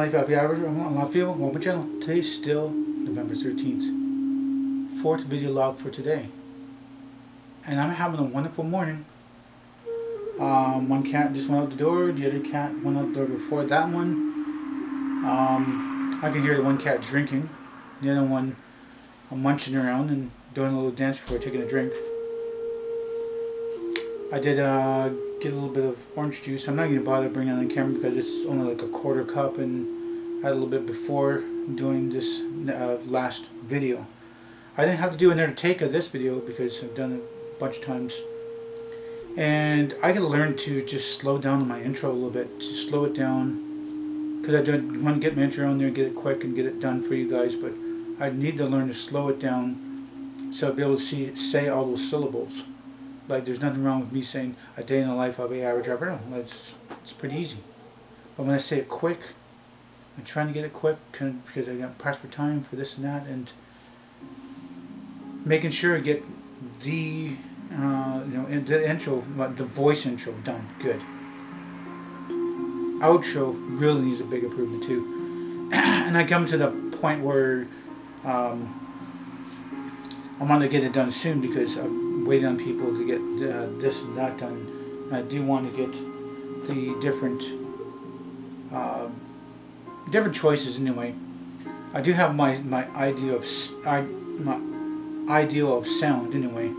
life of the average LostPhoenixWolf. Welcome to my channel. Today's still November 13th. Fourth video log for today. And I'm having a wonderful morning. One cat just went out the door. The other cat went out the door before that one. I can hear the one cat drinking. The other one munching around and doing a little dance before taking a drink. I did get a little bit of orange juice. I'm not going to bother bringing it on camera because it's only like a quarter cup, and I had a little bit before doing this last video. I didn't have to do another take of this video because I've done it a bunch of times. And I gotta learn to just slow down my intro a little bit, to slow it down, because I don't want to get my intro on there and get it quick and get it done for you guys, but I need to learn to slow it down so I'll be able to say all those syllables. Like, there's nothing wrong with me saying a day in the life of an average Aboriginal. It's pretty easy. But when I say it quick, I'm trying to get it quick because I got pressed for time for this and that, and making sure I get the the intro, the voice intro done good. Outro really needs a big improvement too. And I come to the point where I want to get it done soon because I'm waiting on people to get this and that done. I do want to get the different choices anyway. I do have my idea of sound anyway.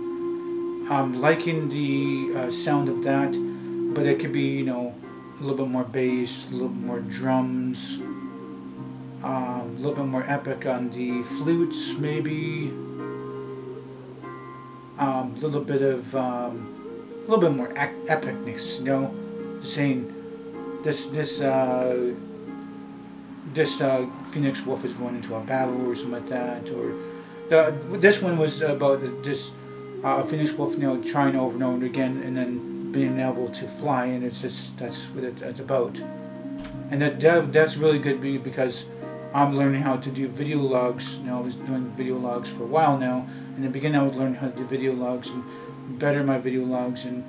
I'm liking the sound of that, but it could be, a little bit more bass, a little bit more drums, a little bit more epic on the flutes, maybe. A little bit more epicness, saying this Phoenix Wolf is going into a battle or something like that, or this one was about this Phoenix Wolf, trying over and over again, and then being able to fly, and that's what it's about. And that's really good because I'm learning how to do video logs. I was doing video logs for a while now. In the beginning, I was learning how to do video logs and better my video logs, and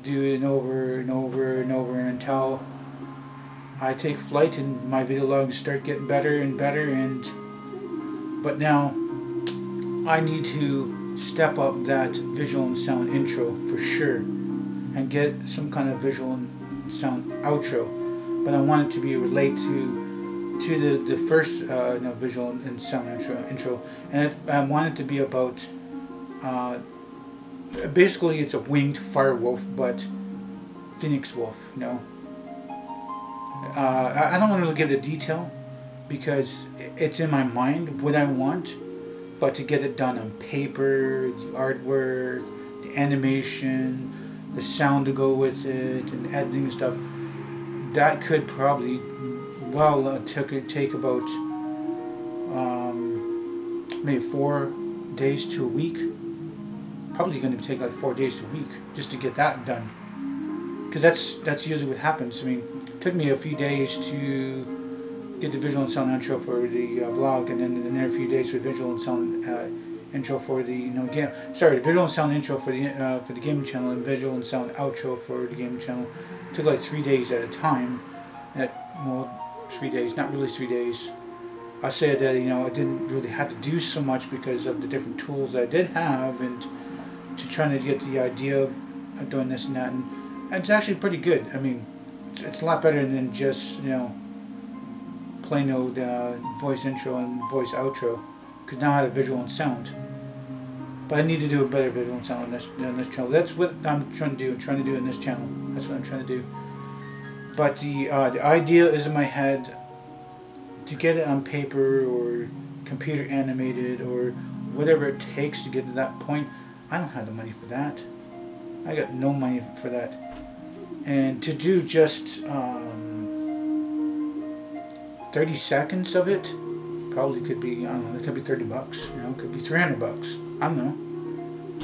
do it over and over and over until I take flight and my video logs start getting better and better. But now I need to step up that visual and sound intro for sure, and get some kind of visual and sound outro. But I want it to be related to the first visual and sound intro, and I want it to be about basically it's a winged fire wolf, but Phoenix Wolf. I don't want to give the detail because it's in my mind what I want, but to get it done on paper, the artwork, the animation, the sound to go with it, and editing and stuff, that could probably take about maybe 4 days to a week. Probably going to take like 4 days to a week just to get that done, because that's usually what happens. I mean, it took me a few days to get the visual and sound intro for the vlog, and then another few days for visual and sound intro for the the visual and sound intro for the gaming channel, and visual and sound outro for the gaming channel. It took like 3 days at a time. 3 days, not really 3 days. I said that I didn't really have to do so much because of the different tools I did have, and to trying to get the idea of doing this and that, and it's actually pretty good. I mean, it's a lot better than just plain old voice intro and voice outro, because now I have a visual and sound. But I need to do a better visual and sound on this channel. That's what I'm trying to do. I'm trying to do in this channel. That's what I'm trying to do. But the idea is in my head to get it on paper or computer animated or whatever it takes to get to that point. I don't have the money for that. I got no money for that. And to do just 30 seconds of it probably could be, I don't know, it could be 30 bucks, it could be 300 bucks. I don't know.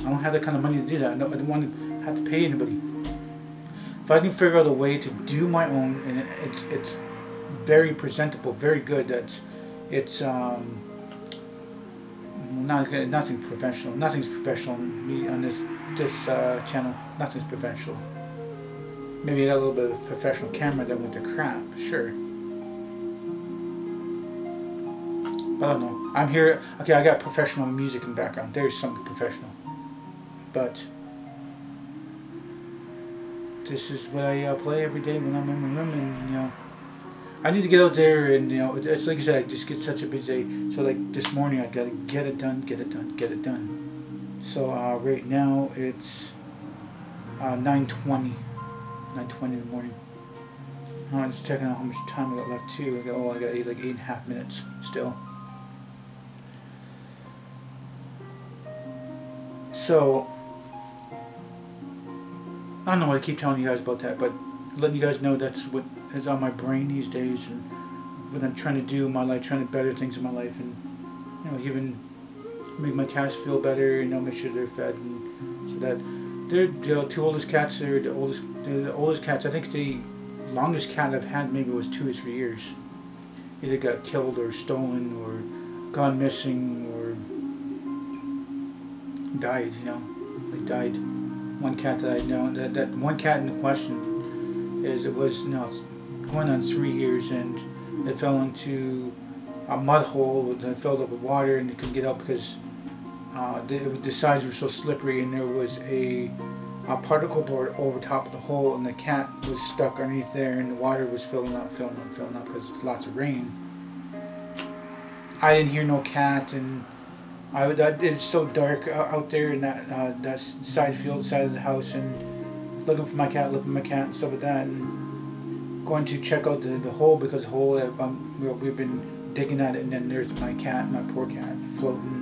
I don't have that kind of money to do that. I don't want to have to pay anybody. If I can figure out a way to do my own, and it's very presentable, very good, it's nothing's professional. Nothing's professional on this channel. Nothing's professional. Maybe I got a little bit of professional camera done with the crap, sure. I don't know. I'm here. Okay, I got professional music in the background. There's something professional. But this is what I play every day when I'm in my room, and you know, I need to get out there, and you know, it's like I said, I just get such a busy day. So like this morning, I gotta get it done, get it done, get it done. So right now it's 9:20 in the morning. I'm just checking out how much time I got left too. I got like 8.5 minutes still. So I don't know what I keep telling you guys about that, but letting you guys know that's what is on my brain these days, and what I'm trying to do in my life, trying to better things in my life, and you know, even make my cats feel better, you know, make sure they're fed, and so that they're the two oldest cats. They're the oldest cats. I think the longest cat I've had maybe was 2 or 3 years. Either got killed or stolen or gone missing or died, you know. They died. One cat that I know, that one cat in question it was, you know, going on 3 years, and it fell into a mud hole that filled up with water, and it couldn't get out because the sides were so slippery, and there was a particle board over top of the hole, and the cat was stuck underneath there, and the water was filling up because it's lots of rain. I didn't hear no cat, and it's so dark out there in that side field side of the house, and looking for my cat and stuff like that, and going to check out the hole, because the hole we've been digging at it, and then there's my poor cat floating.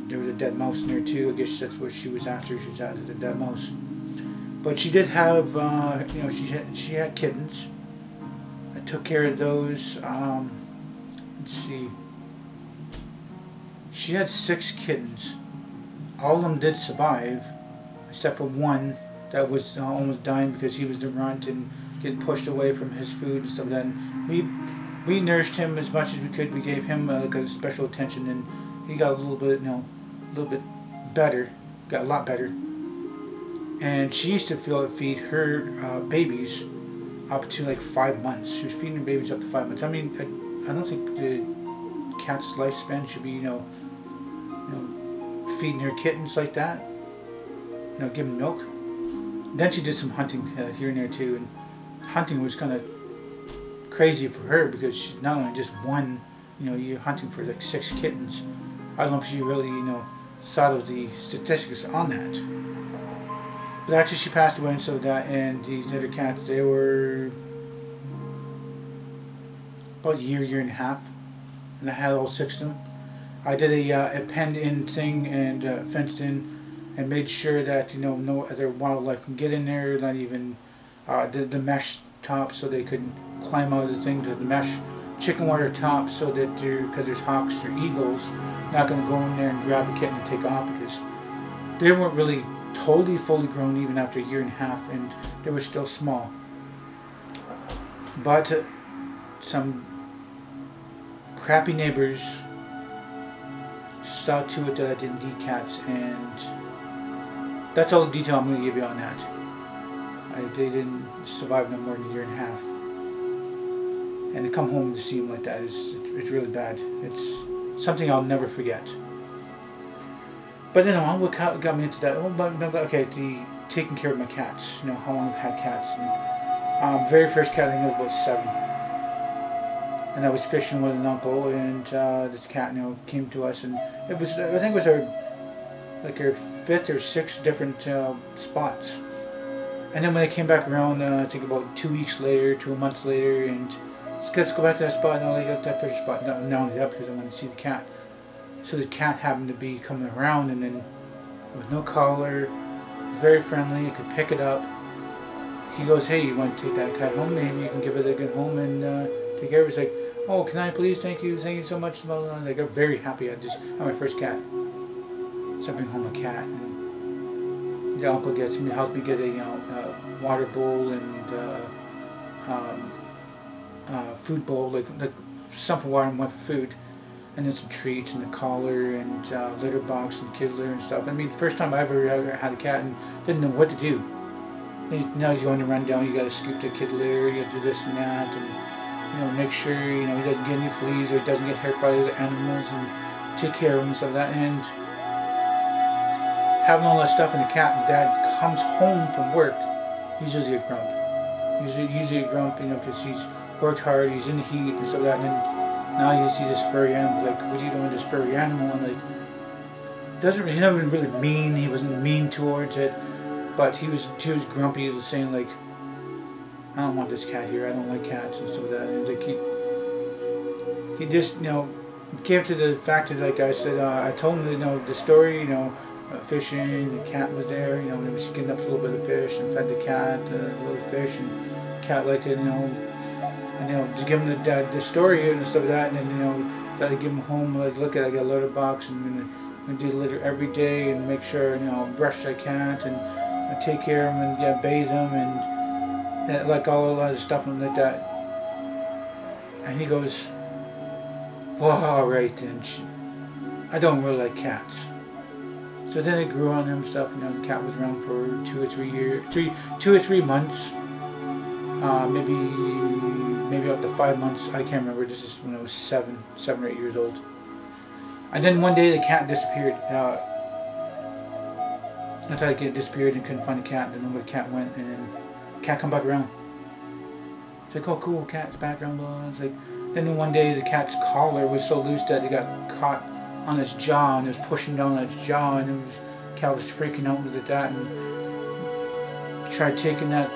There was a dead mouse in there too. I guess that's what she was after. She was after the dead mouse. But she did have, you know, she had kittens. I took care of those. Let's see. She had 6 kittens. All of them did survive, except for one that was almost dying because he was the runt and getting pushed away from his food and stuff like that. And we nursed him as much as we could. We gave him like a special attention, and he got a little bit, you know, a little bit better. Got a lot better. And she used to feed her babies up to like 5 months. She was feeding her babies up to 5 months. I mean, I don't think the cat's lifespan should be, you know, feeding her kittens like that. You know, giving milk. Then she did some hunting here and there too, and hunting was kind of crazy for her because she's not only just one. You know, you're hunting for like 6 kittens. I don't know if she really, you know, thought of the statistics on that. But actually she passed away and so that, and these other cats, they were about a year and a half, and I had all 6 of them. I did a penned-in thing and fenced in, and made sure that, you know, no other wildlife can get in there, not even the mesh top, so they couldn't climb out of the thing, to the mesh chicken wire top, so that because there's hawks or eagles, not going to go in there and grab a kitten and take off, because they weren't really totally fully grown even after a year and a half, and they were still small. But some crappy neighbors saw to it that I didn't eat cats, and that's all the detail I'm going to give you on that. They didn't survive no more than a year and a half. And to come home to see them like that it's really bad. It's something I'll never forget. But you know, what got me into that? Okay, taking care of my cats. You know, how long I've had cats. And, very first cat, I think I was about 7. And I was fishing with an uncle, and this cat, you know, came to us, and it was, I think it was our 5th or 6th different spots. And then when I came back around, I think about 2 weeks later, to a month later, and let's go back to that spot. No, they got that fish spot. Not only that, because I wanted to see the cat. So the cat happened to be coming around, and then there was no collar, very friendly. You could pick it up. He goes, "Hey, you want to take that cat home? Maybe you can give it a good home and take care of it." He's like, "Oh, can I please? Thank you so much." I got very happy. I just had my first cat. So I bring home a cat, and the uncle helps me get a water bowl and food bowl, like some for water and one for food, and then some treats and a collar and litter box and kid litter and stuff. I mean, first time I ever had a cat and didn't know what to do. Now he's going to run down. You got to scoop the kid litter. You got to do this and that, and make sure, he doesn't get any fleas or doesn't get hurt by the animals, and take care of him and stuff like that. And having all that stuff in the cat, and Dad comes home from work, he's usually a grump. Usually a grump, because he's worked hard, he's in the heat and stuff like that. And then now you see this furry animal, like, what are you doing with this furry animal? And like, he wasn't really mean. He wasn't mean towards it, but he was grumpy. He was saying like, I don't want this cat here. I don't like cats and stuff like that. And like he just came to the fact that, like I said, I told him the story. Fishing. The cat was there. They were skinning up a little bit of fish and fed the cat a little fish, and the cat liked it. And to give him the story and stuff like that. And then gotta give him home. Like, look at it, I got a litter box, and I do the litter every day and make sure brush the cat and I take care of him and bathe him and like all a lot of stuff and like that. And he goes, well, alright then, I don't really like cats. So then it grew on him stuff. The cat was around for 2 or 3 years, 2 or 3 months, maybe up to 5 months. I can't remember. This is when I was 7 or 8 years old. And then one day the cat disappeared. I thought it disappeared and couldn't find the cat. Didn't know where the cat went, and then the cat come back around. It's like, oh cool, cat's back around. Blah, blah. It's like, then one day the cat's collar was so loose that it got caught on its jaw, and it was pushing down its jaw, and the cat was freaking out with that, and tried taking that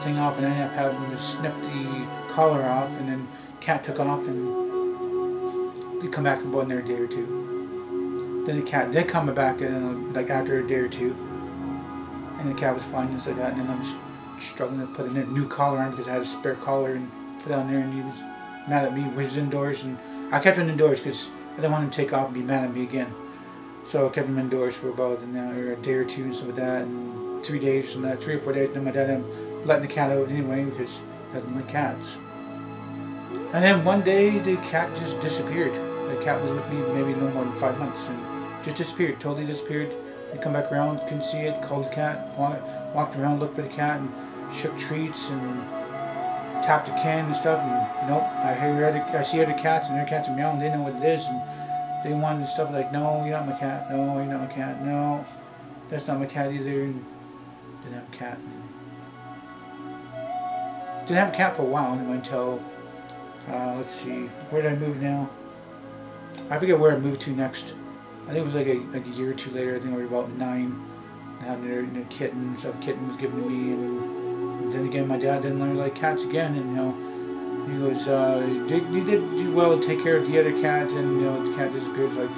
thing off, and I ended up having to snip the collar off, and then the cat took off, and we come back for about another day or two. Then the cat did come back, like after a day or two, and the cat was fine and stuff like that, and then I was struggling to put a new collar on because I had a spare collar and put it on there, and he was mad at me. He was indoors, and I kept him indoors because I didn't want him to take off and be mad at me again. So I kept him indoors for about a day or two and stuff like that, and 3 days or something like that, 3 or 4 days. And then my dad ended up letting the cat out anyway because he doesn't like cats. And then one day the cat just disappeared. The cat was with me maybe no more than 5 months and just disappeared, totally disappeared. They come back around, couldn't see it, called the cat, walked around, looked for the cat, and shook treats and tapped the can and stuff, and nope, I see other cats, and their cats are meowing, they know what it is, and they wanted stuff like, no, you're not my cat, no, you're not my cat, no, that's not my cat either, and didn't have a cat. Didn't have a cat for a while anyway until, let's see, where did I move now? I forget where I moved to next. I think it was like a year or two later. I think I was about 9. I had a kitten, so a kitten was given to me, and then again my dad didn't learn to like cats again, and he goes, you did do well to take care of the other cat, and the cat disappears, like,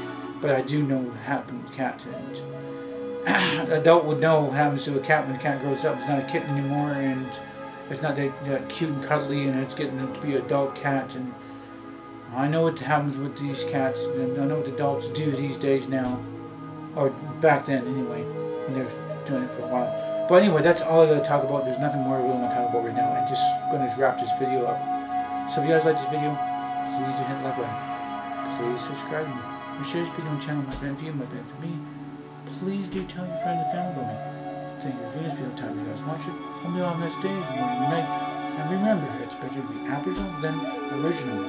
but I do know what happened to the cat, and adult would know what happens to a cat when the cat grows up. It's not a kitten anymore, and it's not that cute and cuddly, and it's getting to be an adult cat, and I know what happens with these cats, and I know what adults do these days now, or back then anyway, when they were doing it for a while. But anyway, that's all I got to talk about. There's nothing more I really want to talk about right now. I'm just going to wrap this video up. So if you guys like this video, please do hit the like button. Please subscribe to me. Or share this video on the channel. My benefit for you, my benefit for me. Please do tell your friends and family about me. Thank you for this video time you guys watch it. Hope you all have nice days, morning, and night. And remember, it's better to be Aboriginal than original.